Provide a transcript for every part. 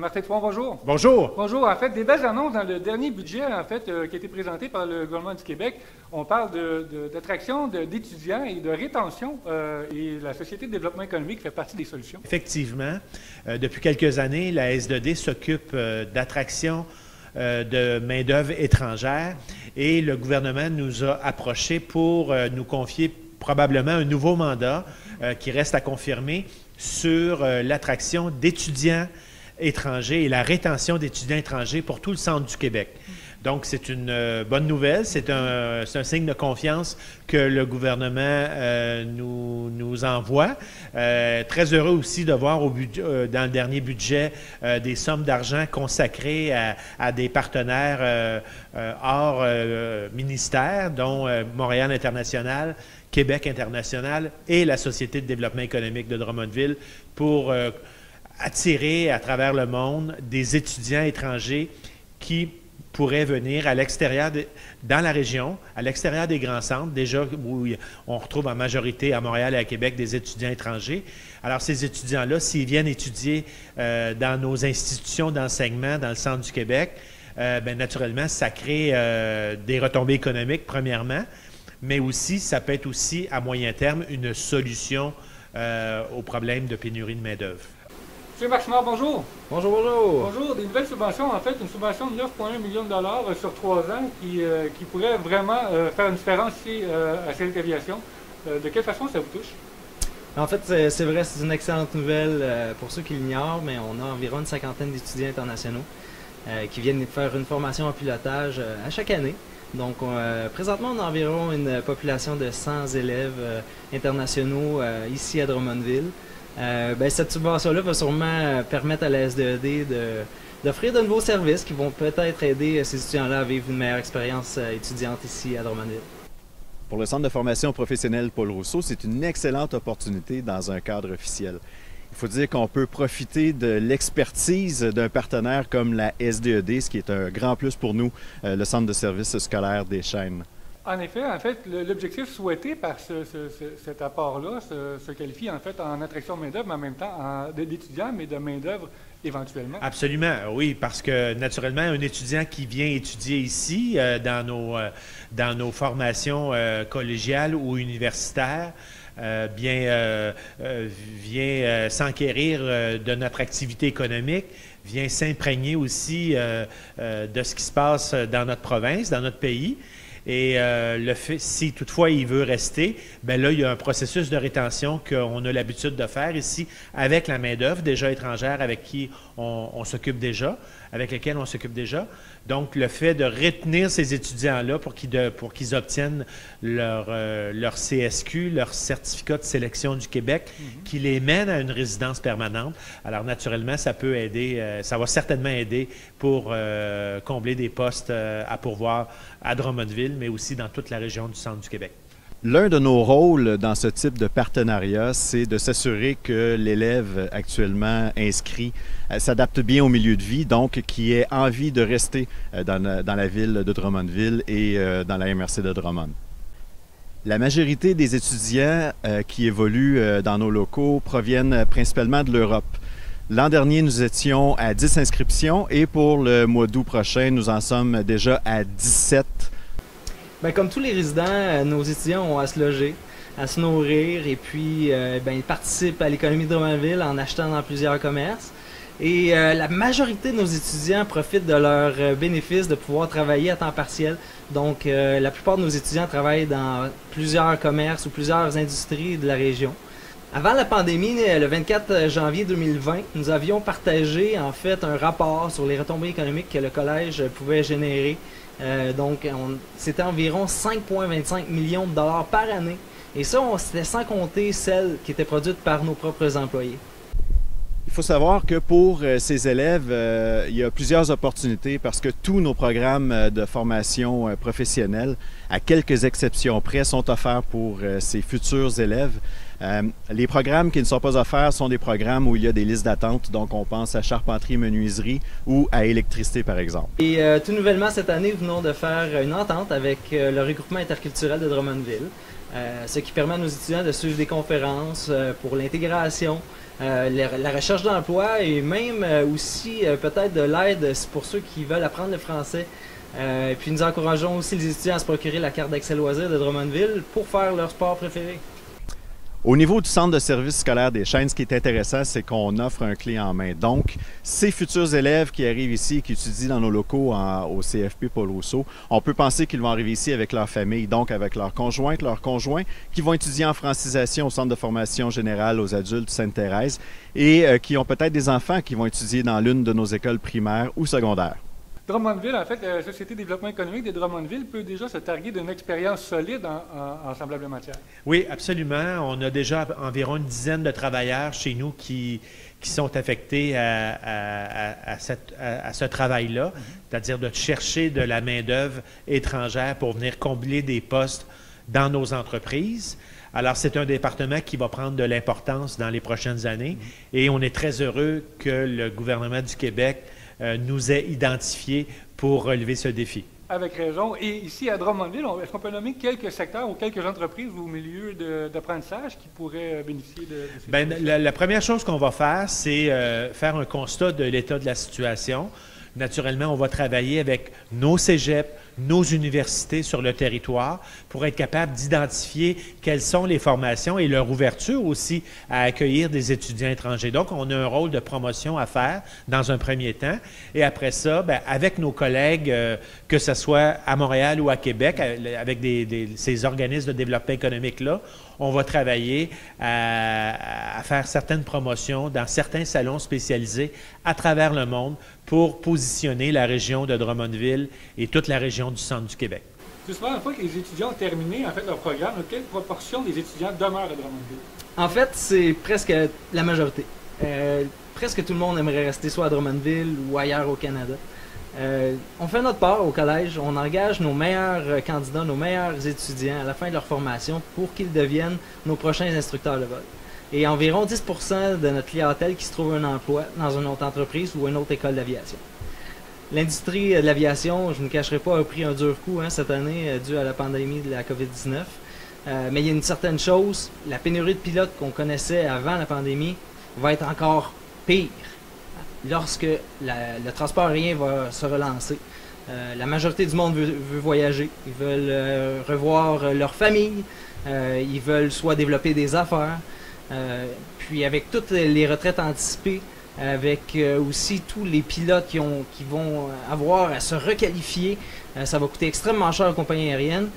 Martin Toupon, bonjour. Bonjour. Bonjour. En fait, des belles annonces dans le dernier budget qui a été présenté par le gouvernement du Québec. On parle d'attraction d'étudiants et de rétention et la Société de développement économique fait partie des solutions. Effectivement, depuis quelques années, la S2D s'occupe d'attraction de main-d'œuvre étrangère et le gouvernement nous a approchés pour nous confier probablement un nouveau mandat qui reste à confirmer sur l'attraction d'étudiants étrangers et la rétention d'étudiants étrangers pour tout le centre du Québec. Donc, c'est une bonne nouvelle, c'est un signe de confiance que le gouvernement nous envoie. Très heureux aussi de voir dans le dernier budget des sommes d'argent consacrées à des partenaires hors ministère, dont Montréal International, Québec International et la Société de développement économique de Drummondville pour attirer à travers le monde des étudiants étrangers qui pourraient venir à l'extérieur, dans la région, à l'extérieur des grands centres, déjà où on retrouve en majorité à Montréal et à Québec des étudiants étrangers. Alors ces étudiants-là, s'ils viennent étudier dans nos institutions d'enseignement dans le centre du Québec, bien, naturellement, ça crée des retombées économiques, premièrement, mais aussi, ça peut être aussi, à moyen terme, une solution au problème de pénurie de main-d'œuvre. Monsieur Maximard, bonjour. Bonjour, bonjour. Bonjour. Des nouvelles subventions, en fait, une subvention de 9,1 millions de dollars sur 3 ans qui pourrait vraiment faire une différence ici à Célite Aviation. De quelle façon ça vous touche? En fait, c'est vrai, c'est une excellente nouvelle pour ceux qui l'ignorent, mais on a environ une cinquantaine d'étudiants internationaux qui viennent faire une formation en pilotage à chaque année. Donc, présentement, on a environ une population de 100 élèves internationaux ici à Drummondville. Cette subvention-là va sûrement permettre à la S2D d'offrir de nouveaux services qui vont peut-être aider ces étudiants-là à vivre une meilleure expérience étudiante ici à Drummondville. Pour le Centre de formation professionnelle Paul Rousseau, c'est une excellente opportunité dans un cadre officiel. Il faut dire qu'on peut profiter de l'expertise d'un partenaire comme la S2D, ce qui est un grand plus pour nous, le Centre de services scolaires des Chênes. En effet, l'objectif souhaité par cet apport-là se qualifie en fait en attraction de main-d'œuvre, mais en même temps d'étudiants, mais de main-d'œuvre éventuellement. Absolument, oui, parce que naturellement, un étudiant qui vient étudier ici dans nos formations collégiales ou universitaires, vient s'enquérir de notre activité économique, vient s'imprégner aussi de ce qui se passe dans notre province, dans notre pays. Et si toutefois il veut rester, bien là, il y a un processus de rétention qu'on a l'habitude de faire ici avec la main-d'œuvre déjà étrangère avec qui on s'occupe déjà, avec lesquels on s'occupe déjà. Donc, le fait de retenir ces étudiants-là pour qu'ils obtiennent leur CSQ, leur certificat de sélection du Québec, qui les mène à une résidence permanente. Alors, naturellement, ça peut aider, ça va certainement aider pour combler des postes à pourvoir à Drummondville, mais aussi dans toute la région du centre du Québec. L'un de nos rôles dans ce type de partenariat, c'est de s'assurer que l'élève actuellement inscrit s'adapte bien au milieu de vie, donc qui ait envie de rester dans la ville de Drummondville et dans la MRC de Drummond. La majorité des étudiants qui évoluent dans nos locaux proviennent principalement de l'Europe. L'an dernier, nous étions à 10 inscriptions et pour le mois d'août prochain, nous en sommes déjà à 17. Bien, comme tous les résidents, nos étudiants ont à se loger, à se nourrir et puis ils participent à l'économie de Drummondville en achetant dans plusieurs commerces. Et la majorité de nos étudiants profitent de leurs bénéfices de pouvoir travailler à temps partiel. Donc, la plupart de nos étudiants travaillent dans plusieurs commerces ou plusieurs industries de la région. Avant la pandémie, le 24 janvier 2020, nous avions partagé en fait un rapport sur les retombées économiques que le collège pouvait générer. C'était environ 5,25 millions de dollars par année. Et ça, c'était sans compter celles qui étaient produites par nos propres employés. Il faut savoir que pour ces élèves, il y a plusieurs opportunités parce que tous nos programmes de formation professionnelle, à quelques exceptions près, sont offerts pour ces futurs élèves. Les programmes qui ne sont pas offerts sont des programmes où il y a des listes d'attente, donc on pense à charpenterie, menuiserie ou à électricité par exemple. Et tout nouvellement cette année, nous venons de faire une entente avec le regroupement interculturel de Drummondville. ce qui permet à nos étudiants de suivre des conférences pour l'intégration, la recherche d'emploi et même aussi peut-être de l'aide pour ceux qui veulent apprendre le français. Puis nous encourageons aussi les étudiants à se procurer la carte d'accès loisirs de Drummondville pour faire leur sport préféré. Au niveau du centre de service scolaire des Chênes, ce qui est intéressant, c'est qu'on offre un clé en main. Donc, ces futurs élèves qui arrivent ici et qui étudient dans nos locaux au CFP Paul Rousseau, on peut penser qu'ils vont arriver ici avec leur famille, donc avec leurs conjointes, leurs conjoints, qui vont étudier en francisation au centre de formation générale aux adultes Sainte-Thérèse et qui ont peut-être des enfants qui vont étudier dans l'une de nos écoles primaires ou secondaires. Drummondville, en fait, la Société de développement économique de Drummondville peut déjà se targuer d'une expérience solide en semblable matière. Oui, absolument. On a déjà environ une dizaine de travailleurs chez nous qui sont affectés à ce travail-là, c'est-à-dire de chercher de la main-d'œuvre étrangère pour venir combler des postes dans nos entreprises. Alors, c'est un département qui va prendre de l'importance dans les prochaines années et on est très heureux que le gouvernement du Québec nous ait identifiés pour relever ce défi. Avec raison. Et ici, à Drummondville, est-ce qu'on peut nommer quelques secteurs ou quelques entreprises ou milieux d'apprentissage qui pourraient bénéficier de ces services? La première chose qu'on va faire, c'est faire un constat de l'état de la situation. Naturellement, on va travailler avec nos cégeps, nos universités sur le territoire pour être capable d'identifier quelles sont les formations et leur ouverture aussi à accueillir des étudiants étrangers. Donc, on a un rôle de promotion à faire dans un premier temps. Et après ça, bien, avec nos collègues, que ce soit à Montréal ou à Québec, avec ces organismes de développement économique-là, on va travailler à faire certaines promotions dans certains salons spécialisés à travers le monde pour positionner la région de Drummondville et toute la région du centre du Québec. Justement, une fois que les étudiants ont terminé en fait, leur programme, quelle proportion des étudiants demeurent à Drummondville? En fait, c'est presque la majorité. Presque tout le monde aimerait rester soit à Drummondville ou ailleurs au Canada. On fait notre part au collège, on engage nos meilleurs candidats, nos meilleurs étudiants à la fin de leur formation pour qu'ils deviennent nos prochains instructeurs de vol. Et environ 10% de notre clientèle qui se trouve un emploi dans une autre entreprise ou une autre école d'aviation. L'industrie de l'aviation, je ne me cacherai pas, a pris un dur coup cette année dû à la pandémie de la COVID-19. Mais il y a une certaine chose, la pénurie de pilotes qu'on connaissait avant la pandémie va être encore pire lorsque le transport aérien va se relancer. La majorité du monde veut voyager, ils veulent revoir leur famille, ils veulent soit développer des affaires, puis avec toutes les retraites anticipées, avec aussi tous les pilotes qui vont avoir à se requalifier, ça va coûter extrêmement cher aux compagnies aériennes.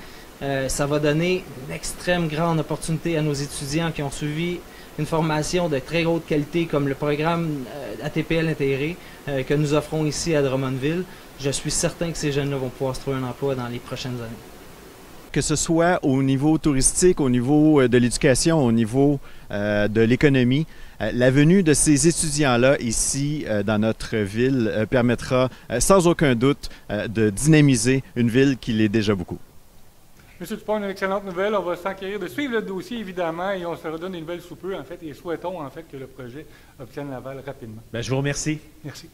Ça va donner une extrême grande opportunité à nos étudiants qui ont suivi une formation de très haute qualité comme le programme ATPL intégré que nous offrons ici à Drummondville. Je suis certain que ces jeunes-là vont pouvoir se trouver un emploi dans les prochaines années. Que ce soit au niveau touristique, au niveau de l'éducation, au niveau de l'économie, la venue de ces étudiants-là ici dans notre ville permettra sans aucun doute de dynamiser une ville qui l'est déjà beaucoup. Monsieur Dupont, une excellente nouvelle. On va s'enquérir de suivre le dossier, évidemment, et on se redonne des nouvelles sous peu, en fait, et souhaitons, en fait, que le projet obtienne l'aval rapidement. Bien, je vous remercie. Merci.